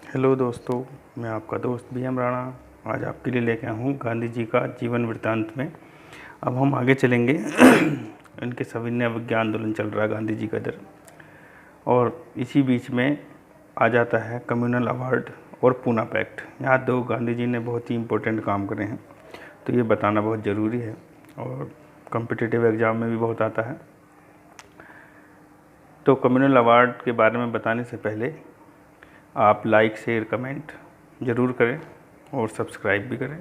Hello दोस्तों, मैं आपका दोस्त BM राणा आज आपके लिए लेके आया हूँ गांधी जी का जीवन वृत्तांत में। अब हम आगे चलेंगे। इनके सविनय अवज्ञा आंदोलन चल रहा है गांधी जी का इधर, और इसी बीच में आ जाता है कम्युनल अवार्ड और पूना पैक्ट। यहाँ दो गांधी जी ने बहुत ही इम्पोर्टेंट काम करे हैं, तो ये बताना बहुत ज़रूरी है और कॉम्पिटिटिव एग्ज़ाम में भी बहुत आता है। तो कम्युनल अवार्ड के बारे में बताने से पहले आप लाइक शेयर कमेंट ज़रूर करें और सब्सक्राइब भी करें।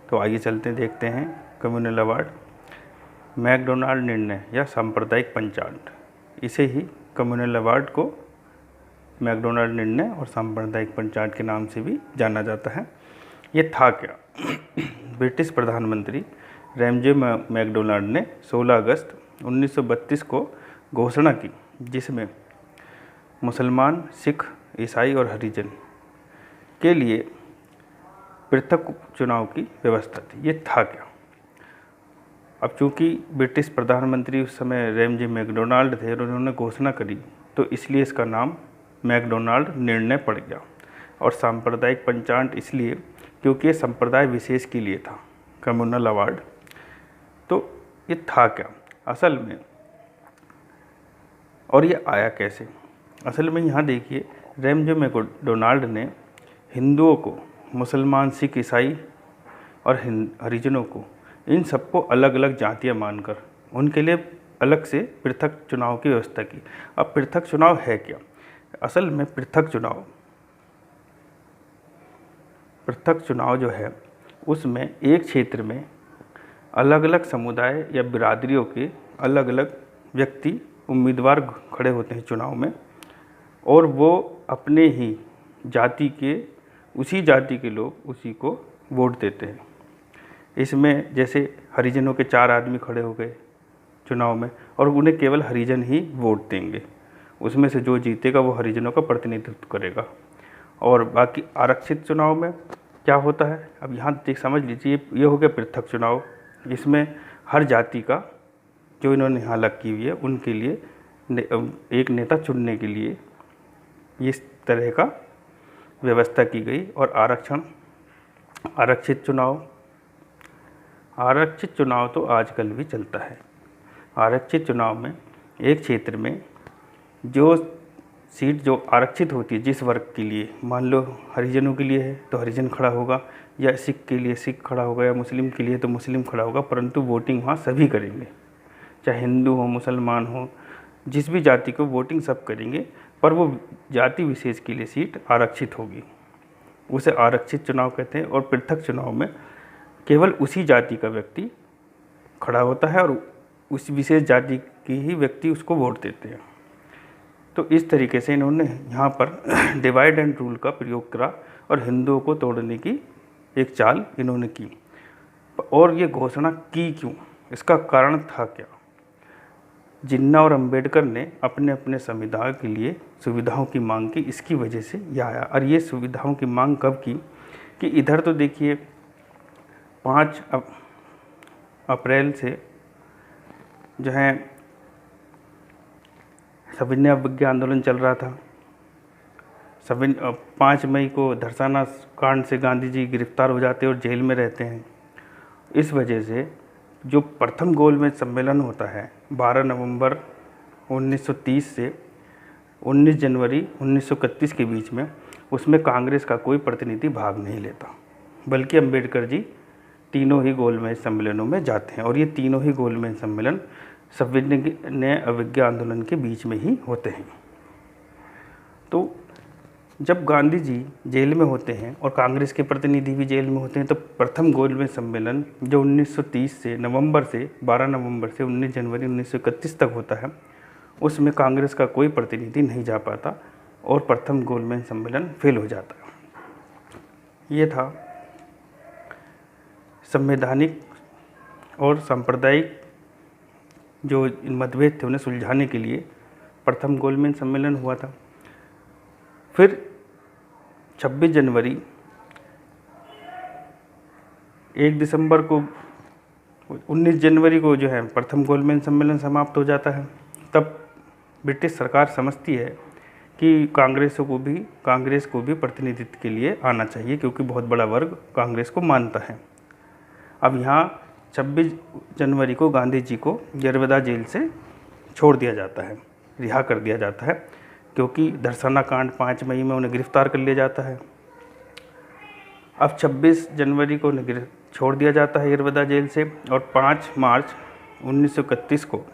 तो आइए चलते हैं, देखते हैं कम्युनल अवार्ड। मैकडोनाल्ड निर्णय या सांप्रदायिक पंचाट, इसे ही कम्युनल अवार्ड को मैकडोनाल्ड निर्णय और सांप्रदायिक पंचाट के नाम से भी जाना जाता है। ये था क्या? ब्रिटिश प्रधानमंत्री रैमजे मैकडोनाल्ड ने 16 अगस्त 1932 को घोषणा की, जिसमें मुसलमान, सिख, ईसाई और हरिजन के लिए पृथक चुनाव की व्यवस्था थी। ये था क्या? अब चूंकि ब्रिटिश प्रधानमंत्री उस समय रैमजे मैकडोनाल्ड थे और उन्होंने घोषणा करी, तो इसलिए इसका नाम मैकडोनाल्ड निर्णय पड़ गया। और सांप्रदायिक पंचाट इसलिए क्योंकि ये संप्रदाय विशेष के लिए था कम्युनल अवार्ड। तो ये था क्या असल में, और ये आया कैसे? असल में यहाँ देखिए, रैमजे मैकडोनाल्ड ने हिंदुओं को, मुसलमान, सिख, ईसाई और हरिजनों को, इन सबको अलग अलग जातियाँ मानकर उनके लिए अलग से पृथक चुनाव की व्यवस्था की। अब पृथक चुनाव है क्या? असल में पृथक चुनाव जो है, उसमें एक क्षेत्र में अलग अलग समुदाय या बिरादरियों के अलग अलग व्यक्ति उम्मीदवार खड़े होते हैं चुनाव में, और वो अपने ही जाति के, उसी जाति के लोग उसी को वोट देते हैं। इसमें जैसे हरिजनों के 4 आदमी खड़े हो गए चुनाव में, और उन्हें केवल हरिजन ही वोट देंगे। उसमें से जो जीतेगा वो हरिजनों का प्रतिनिधित्व करेगा। और बाकी आरक्षित चुनाव में क्या होता है, अब यहाँ देख समझ लीजिए, ये हो गया पृथक चुनाव। इसमें हर जाति का, जो इन्होंने यहाँ अलग की हुई है, उनके लिए एक नेता चुनने के लिए इस तरह का व्यवस्था की गई। और आरक्षित चुनाव तो आजकल भी चलता है। आरक्षित चुनाव में एक क्षेत्र में जो सीट जो आरक्षित होती है जिस वर्ग के लिए, मान लो हरिजनों के लिए है तो हरिजन खड़ा होगा, या सिख के लिए सिख खड़ा होगा, या मुस्लिम के लिए तो मुस्लिम खड़ा होगा, परंतु वोटिंग वहाँ सभी करेंगे, चाहे हिंदू हो, मुसलमान हो, जिस भी जाति को वोटिंग सब करेंगे, पर वो जाति विशेष के लिए सीट आरक्षित होगी। उसे आरक्षित चुनाव कहते हैं। और पृथक चुनाव में केवल उसी जाति का व्यक्ति खड़ा होता है और उस विशेष जाति की ही व्यक्ति उसको वोट देते हैं। तो इस तरीके से इन्होंने यहाँ पर डिवाइड एंड रूल का प्रयोग करा और हिंदुओं को तोड़ने की एक चाल इन्होंने की। और ये घोषणा की क्यों? इसका कारण था क्या? जिन्ना और अंबेडकर ने अपने अपने संविधान के लिए सुविधाओं की मांग की, इसकी वजह से यह आया। और ये सुविधाओं की मांग कब की कि इधर तो देखिए 5 अप्रैल से जो है सविनय अवज्ञा आंदोलन चल रहा था। 5 मई को धरसाना कांड से गांधी जी गिरफ्तार हो जाते और जेल में रहते हैं। इस वजह से जो प्रथम गोलमेज सम्मेलन होता है 12 नवंबर 1930 से 19 जनवरी 1931 के बीच में, उसमें कांग्रेस का कोई प्रतिनिधि भाग नहीं लेता, बल्कि अंबेडकर जी तीनों ही गोलमेज सम्मेलनों में जाते हैं। और ये तीनों ही गोलमेज सम्मेलन सविनय अवज्ञा आंदोलन के बीच में ही होते हैं। तो जब गांधी जी जेल में होते हैं और कांग्रेस के प्रतिनिधि भी जेल में होते हैं, तो प्रथम गोलमेज सम्मेलन जो 1930 से 12 नवंबर से 19 जनवरी 1931 तक होता है, उसमें कांग्रेस का कोई प्रतिनिधि नहीं जा पाता और प्रथम गोलमेज सम्मेलन फेल हो जाता है। ये था संवैधानिक और सांप्रदायिक जो मतभेद थे उन्हें सुलझाने के लिए प्रथम गोलमेज सम्मेलन हुआ था। फिर 26 जनवरी 1 दिसंबर को 19 जनवरी को जो है प्रथम गोलमेज सम्मेलन समाप्त हो जाता है। तब ब्रिटिश सरकार समझती है कि कांग्रेस को भी प्रतिनिधित्व के लिए आना चाहिए, क्योंकि बहुत बड़ा वर्ग कांग्रेस को मानता है। अब यहाँ 26 जनवरी को गांधी जी को यरवदा जेल से छोड़ दिया जाता है, रिहा कर दिया जाता है, क्योंकि दर्शना कांड 5 मई में उन्हें गिरफ्तार कर लिया जाता है। अब 26 जनवरी को उन्हें छोड़ दिया जाता है यरवदा जेल से, और 5 मार्च 1931 को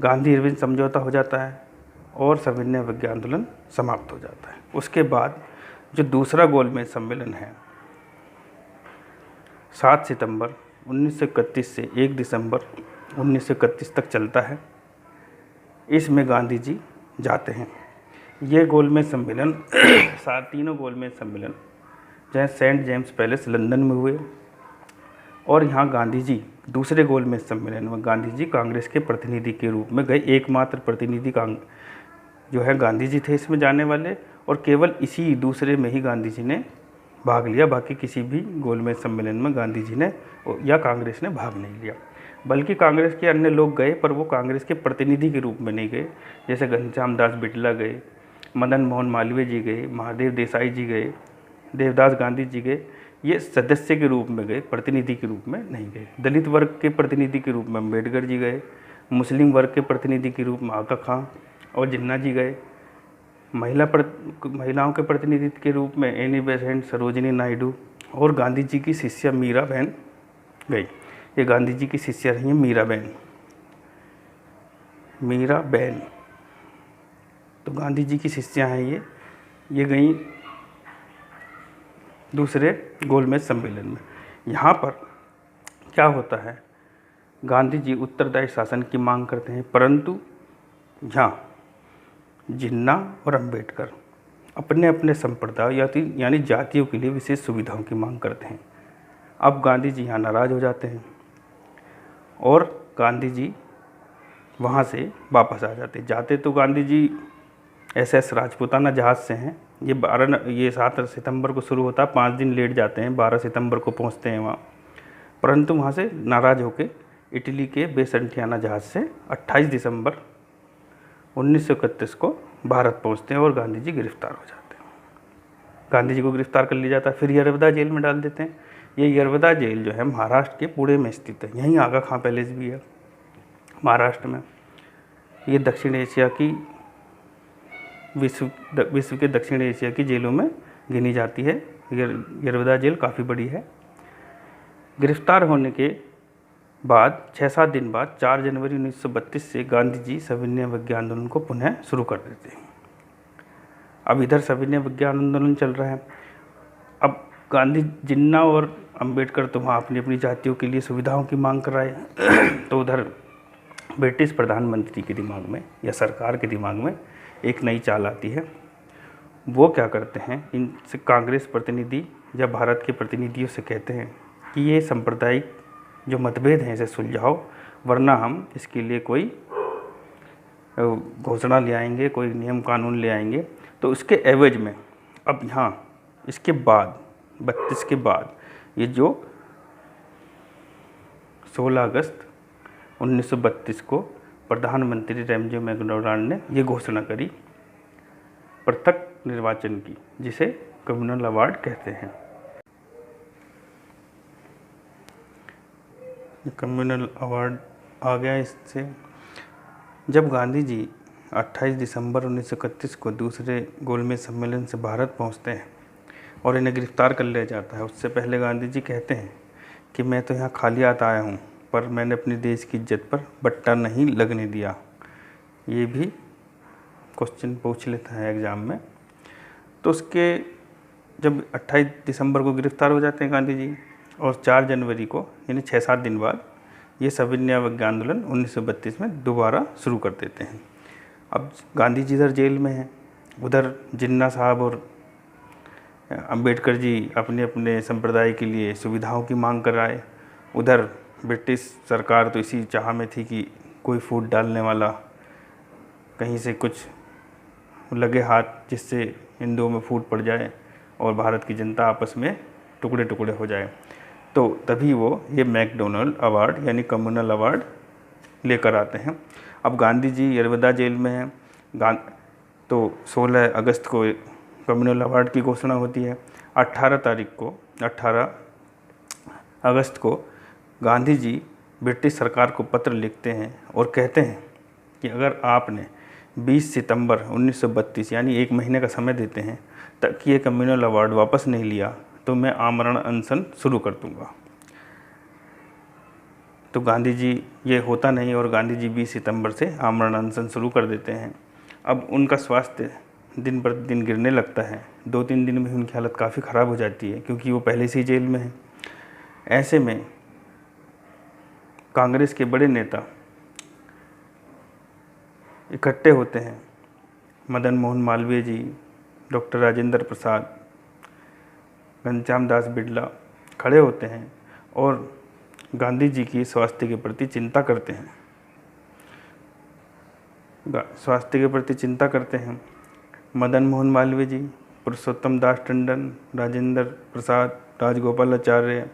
गांधी इरविन समझौता हो जाता है और सविनय अवज्ञा आंदोलन समाप्त हो जाता है। उसके बाद जो दूसरा गोलमेज सम्मेलन है 7 सितंबर 1931 से 1 दिसंबर 1931 तक चलता है। इसमें गांधी जी जाते हैं। ये गोलमेज सम्मेलन तीनों गोलमेज सम्मेलन जहाँ सेंट जेम्स पैलेस लंदन में हुए, और यहाँ गांधी जी दूसरे गोलमेज सम्मेलन में गांधी जी कांग्रेस के प्रतिनिधि के रूप में गए। एकमात्र प्रतिनिधि जो है गांधी जी थे इसमें जाने वाले, और केवल इसी दूसरे में ही गांधी जी ने भाग लिया। बाकी किसी भी गोलमेज सम्मेलन में गांधी जी ने या कांग्रेस ने भाग नहीं लिया, बल्कि कांग्रेस के अन्य लोग गए, पर वो कांग्रेस के प्रतिनिधि के रूप में नहीं गए। जैसे घनश्याम दास बिड़ला गए, मदन मोहन मालवीय जी गए, महादेव देसाई जी गए, देवदास गांधी जी गए। ये सदस्य के रूप में गए, प्रतिनिधि के रूप में नहीं गए। दलित वर्ग के प्रतिनिधि के रूप में अम्बेडकर जी गए, मुस्लिम वर्ग के प्रतिनिधि के रूप में आगा खां और जिन्ना जी गए, महिलाओं के प्रतिनिधित्व के रूप में एनी बेसेंट, सरोजिनी नायडू और गांधी जी की शिष्या मीराबेन गई। ये गांधी जी की शिष्या रही हैं मीराबेन। तो गांधी जी की शिष्या हैं ये गई दूसरे गोलमेज सम्मेलन में। यहाँ पर क्या होता है, गांधी जी उत्तरदायी शासन की मांग करते हैं, परंतु यहाँ जिन्ना और अंबेडकर अपने अपने संप्रदाय यानी जातियों के लिए विशेष सुविधाओं की मांग करते हैं। अब गांधी जी यहाँ नाराज़ हो जाते हैं और गांधी जी वहाँ से वापस आ जाते तो गांधी जी SS राजपूताना जहाज़ से हैं। ये 7 सितंबर को शुरू होता है, 5 दिन लेट जाते हैं, 12 सितंबर को पहुँचते हैं वहाँ। परंतु वहाँ से नाराज़ होकर इटली के बेसंटियाना जहाज़ से 28 दिसंबर 1931 को भारत पहुँचते हैं और गांधी जी गिरफ्तार हो जाते हैं। गांधी जी को गिरफ्तार कर लिया जाता है, फिर यरवदा जेल में डाल देते हैं। ये यरवदा जेल जो है महाराष्ट्र के पुणे में स्थित है। यहीं आगा खां पैलेस भी है महाराष्ट्र में। ये दक्षिण एशिया की विश्व के दक्षिण एशिया की जेलों में गिनी जाती है। यरवदा जेल काफ़ी बड़ी है। गिरफ्तार होने के बाद 6-7 दिन बाद 4 जनवरी 1932 से गांधी जी सविनय अवज्ञा आंदोलन को पुनः शुरू कर देते हैं। अब इधर सविनय अवज्ञा आंदोलन चल रहा है। अब गांधी जिन्ना और अंबेडकर तो वहाँ अपनी अपनी जातियों के लिए सुविधाओं की मांग कर रहे तो उधर ब्रिटिश प्रधानमंत्री के दिमाग में या सरकार के दिमाग में एक नई चाल आती है। वो क्या करते हैं, इनसे कांग्रेस प्रतिनिधि या भारत के प्रतिनिधियों से कहते हैं कि ये सांप्रदायिक जो मतभेद हैं इसे सुलझाओ, वरना हम इसके लिए कोई घोषणा ले आएंगे, कोई नियम कानून ले आएंगे। तो उसके एवज में अब यहाँ इसके बाद 32 के बाद ये जो 16 अगस्त 1932 को प्रधानमंत्री रैमजे मैकडोनाल्ड ने ये घोषणा करी पृथक निर्वाचन की, जिसे कम्युनल अवार्ड कहते हैं। कम्युनल अवार्ड आ गया इससे। जब गांधी जी 28 दिसंबर 1931 को दूसरे गोलमेज सम्मेलन से भारत पहुंचते हैं और इन्हें गिरफ्तार कर लिया जाता है, उससे पहले गांधी जी कहते हैं कि मैं तो यहाँ खाली हाथ आया हूँ, पर मैंने अपने देश की इज्जत पर बट्टा नहीं लगने दिया। ये भी क्वेश्चन पूछ लेता है एग्ज़ाम में। तो उसके जब 28 दिसंबर को गिरफ्तार हो जाते हैं गांधी जी, और 4 जनवरी को यानी 6-7 दिन बाद ये सविनय अवज्ञा आंदोलन 1932 में दोबारा शुरू कर देते हैं। अब गांधी जी इधर जेल में हैं, उधर जिन्ना साहब और अंबेडकर जी अपने अपने संप्रदाय के लिए सुविधाओं की मांग कर आए। उधर ब्रिटिश सरकार तो इसी चाह में थी कि कोई फूट डालने वाला कहीं से कुछ लगे हाथ जिससे हिंदुओं में फूट पड़ जाए और भारत की जनता आपस में टुकड़े टुकड़े हो जाए। तो तभी वो ये मैकडोनल्ड अवार्ड यानी कम्युनल अवार्ड लेकर आते हैं। अब गांधी जी यरवदा जेल में हैं। तो 16 अगस्त को कम्युनल अवार्ड की घोषणा होती है। 18 अगस्त को गांधी जी ब्रिटिश सरकार को पत्र लिखते हैं और कहते हैं कि अगर आपने 20 सितंबर 1932 यानी 1 महीने का समय देते हैं तक ये कम्युनल अवार्ड वापस नहीं लिया तो मैं आमरण अनशन शुरू कर दूंगा। तो गांधी जी ये होता नहीं और गांधी जी 20 सितंबर से आमरण अनशन शुरू कर देते हैं। अब उनका स्वास्थ्य दिन प्रतिदिन गिरने लगता है। 2-3 दिन में उनकी हालत काफ़ी ख़राब हो जाती है क्योंकि वो पहले से ही जेल में हैं। ऐसे में कांग्रेस के बड़े नेता इकट्ठे होते हैं। मदन मोहन मालवीय जी, डॉक्टर राजेंद्र प्रसाद, घनश्याम दास बिड़ला खड़े होते हैं और गांधी जी की स्वास्थ्य के प्रति चिंता करते हैं। मदन मोहन मालवीय जी, पुरुषोत्तम दास टंडन, राजेंद्र प्रसाद, राजगोपालाचार्य,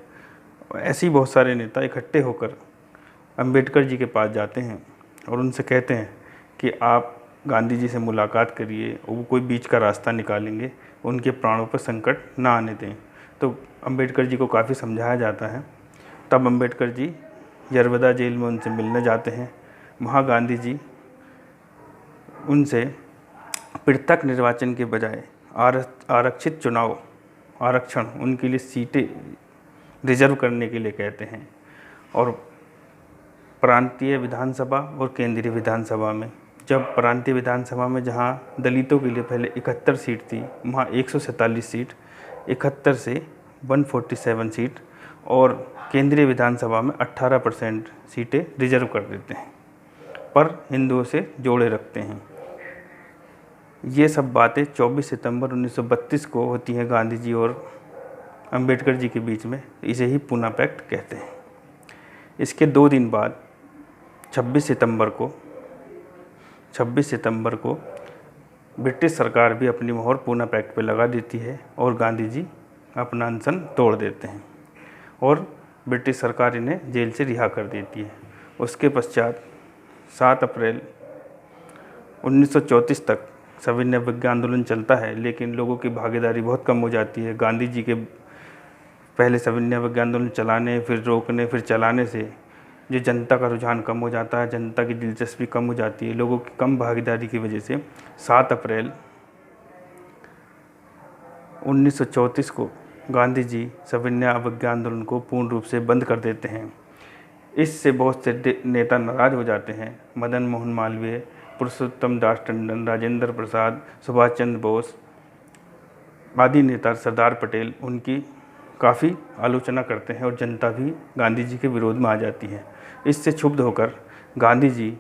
ऐसे ही बहुत सारे नेता इकट्ठे होकर अंबेडकर जी के पास जाते हैं और उनसे कहते हैं कि आप गांधी जी से मुलाकात करिए और वो कोई बीच का रास्ता निकालेंगे, उनके प्राणों पर संकट ना आने दें। तो अंबेडकर जी को काफ़ी समझाया जाता है। तब अंबेडकर जी यरवदा जेल में उनसे मिलने जाते हैं। वहाँ गांधी जी उनसे पृथक निर्वाचन के बजाय आरक्षित चुनाव आरक्षण उनके लिए सीटें रिजर्व करने के लिए कहते हैं और प्रांतीय विधानसभा और केंद्रीय विधानसभा में, जब प्रांतीय विधानसभा में जहाँ दलितों के लिए पहले 71 सीट थी वहाँ 147 सीट, 71 से 147 सीट और केंद्रीय विधानसभा में 18% सीटें रिजर्व कर देते हैं पर हिंदुओं से जोड़े रखते हैं। ये सब बातें 24 सितंबर 1932 को होती हैं गांधी जी और अंबेडकर जी के बीच में। इसे ही पूना पैक्ट कहते हैं। इसके 2 दिन बाद 26 सितंबर को ब्रिटिश सरकार भी अपनी मोहर पूना पैक्ट पे लगा देती है और गांधी जी अपना अनशन तोड़ देते हैं और ब्रिटिश सरकार इन्हें जेल से रिहा कर देती है। उसके पश्चात 7 अप्रैल 1934 तक सविनय अवज्ञा आंदोलन चलता है, लेकिन लोगों की भागीदारी बहुत कम हो जाती है। गांधी जी के पहले सविनय अवज्ञा आंदोलन चलाने, फिर रोकने, फिर चलाने से जो जनता का रुझान कम हो जाता है, जनता की दिलचस्पी कम हो जाती है। लोगों की कम भागीदारी की वजह से 7 अप्रैल 1934 को गांधी जी सविनय अवज्ञा आंदोलन को पूर्ण रूप से बंद कर देते हैं। इससे बहुत से नेता नाराज हो जाते हैं। मदन मोहन मालवीय, पुरुषोत्तम दास टंडन, राजेंद्र प्रसाद, सुभाष चंद्र बोस आदि नेता, सरदार पटेल उनकी काफ़ी आलोचना करते हैं और जनता भी गांधी जी के विरोध में आ जाती है। इससे क्षुब्ध होकर गांधी जी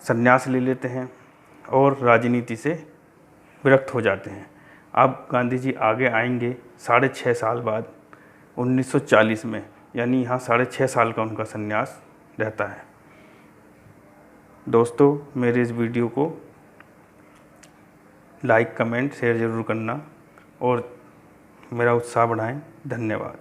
संन्यास ले लेते हैं और राजनीति से विरक्त हो जाते हैं। अब गांधी जी आगे आएंगे 6.5 साल बाद 1940 में, यानी यहाँ 6.5 साल का उनका संन्यास रहता है। दोस्तों, मेरे इस वीडियो को लाइक, कमेंट, शेयर ज़रूर करना और मेरा उत्साह बढ़ाएं। धन्यवाद।